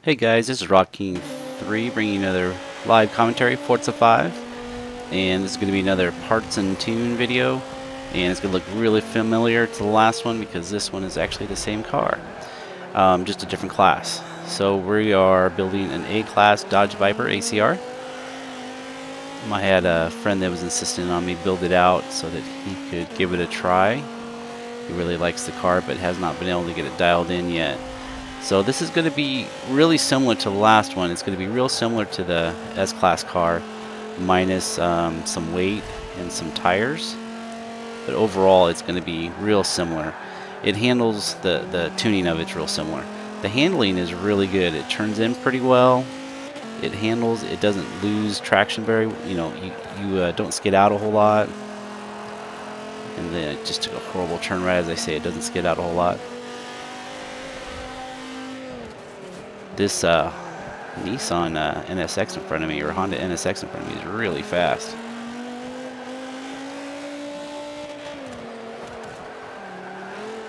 Hey guys, this is Rocking 3 bringing you another live commentary, Forza 5. And this is going to be another parts and tune video. And it's going to look really familiar to the last one because this one is actually the same car. Just a different class. So we are building an A-class Dodge Viper ACR. I had a friend that was insisting on me build it out so that he could give it a try. He really likes the car but has not been able to get it dialed in yet. So this is going to be really similar to the last one. It's going to be real similar to the S-Class car, minus some weight and some tires. But overall, it's going to be real similar. It handles, the tuning of it's real similar. The handling is really good. It turns in pretty well. It handles, it doesn't lose traction very, you don't skid out a whole lot. And then it just took a horrible turn right as I say, it doesn't skid out a whole lot. This Nissan NSX in front of me, or Honda NSX in front of me, is really fast.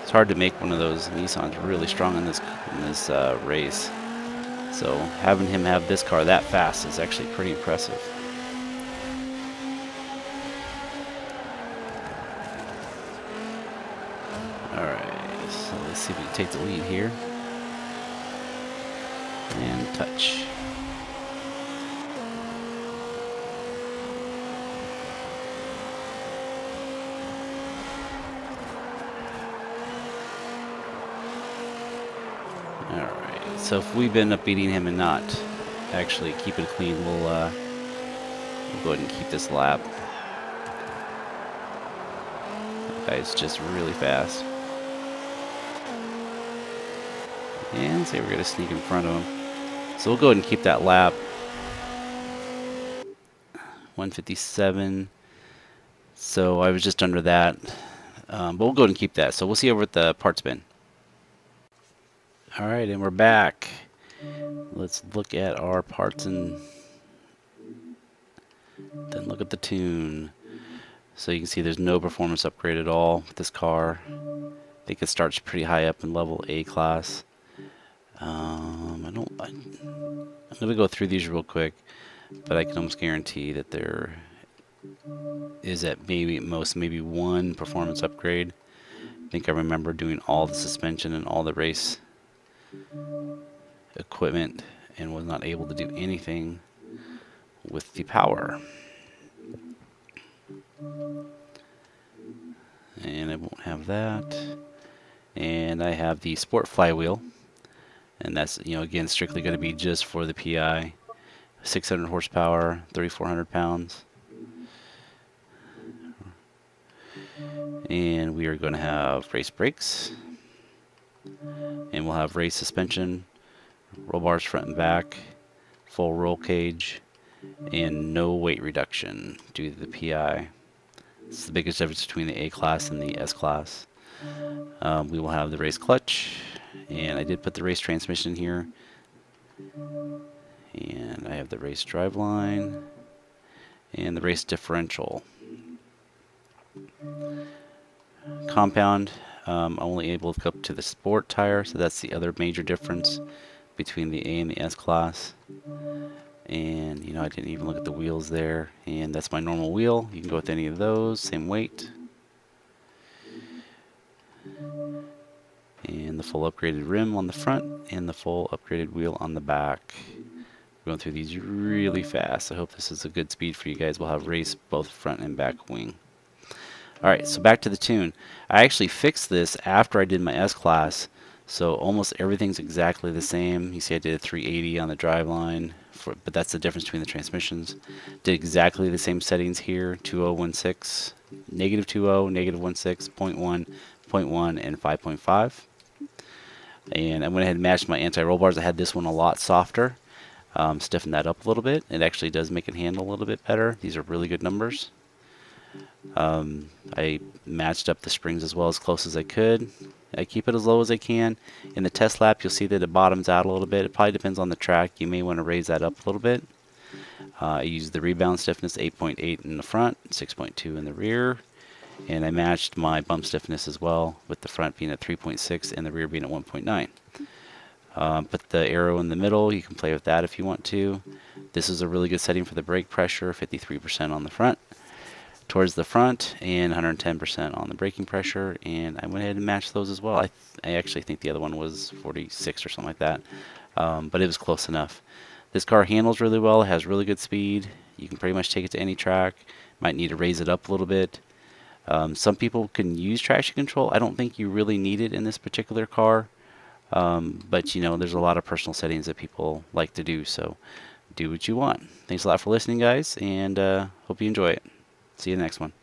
It's hard to make one of those Nissans really strong in this race. So having him have this car that fast is actually pretty impressive. Alright, so let's see if we can take the lead here. And touch. Alright, so if we end up beating him and not actually keep it clean, we'll go ahead and keep this lap. That guy's just really fast. And say we're going to sneak in front of him. So we'll go ahead and keep that lap. 157. So I was just under that. But we'll go ahead and keep that. So we'll see over at the parts bin. Alright, and we're back. Let's look at our parts and then look at the tune. So you can see there's no performance upgrade at all with this car. I think it starts pretty high up in level A class. I'm going to go through these real quick, but I can almost guarantee that there is at most maybe one performance upgrade. I think I remember doing all the suspension and all the race equipment and was not able to do anything with the power. And I won't have that. And I have the sport flywheel. And that's, again, strictly going to be just for the PI. 600 horsepower, 3,400 pounds. And we are going to have race brakes. And we'll have race suspension, roll bars front and back, full roll cage, and no weight reduction due to the PI. It's the biggest difference between the A-Class and the S-Class. We will have the race clutch. And I did put the race transmission here. And I have the race driveline and the race differential. Compound, I'm only able to hook up to the sport tire, so that's the other major difference between the A and the S class. And I didn't even look at the wheels there, and that's my normal wheel. You can go with any of those, same weight. And the full upgraded rim on the front and the full upgraded wheel on the back. We're going through these really fast. I hope this is a good speed for you guys. We'll have race both front and back wing. Alright, so back to the tune. I actually fixed this after I did my S-Class, so almost everything's exactly the same. You see I did a 380 on the driveline, but that's the difference between the transmissions. Did exactly the same settings here, 2016, negative 20, negative 16, 0.1, 0.1, and 5.5. And I went ahead and matched my anti-roll bars. I had this one a lot softer. Stiffened that up a little bit. It actually does make it handle a little bit better. These are really good numbers. I matched up the springs as well as close as I could. I keep it as low as I can. In the test lap, you'll see that it bottoms out a little bit. It probably depends on the track. You may want to raise that up a little bit. I used the rebound stiffness 8.8 in the front, 6.2 in the rear. And I matched my bump stiffness as well, with the front being at 3.6 and the rear being at 1.9. Put the arrow in the middle. You can play with that if you want to. This is a really good setting for the brake pressure, 53% on the front, towards the front, and 110% on the braking pressure. And I went ahead and matched those as well. I actually think the other one was 46 or something like that, but it was close enough. This car handles really well. It has really good speed. You can pretty much take it to any track. Might need to raise it up a little bit. Some people can use traction control. I don't think you really need it in this particular car. But you know, there's a lot of personal settings that people like to do, so do what you want. Thanks a lot for listening, guys, and hope you enjoy it. See you in the next one.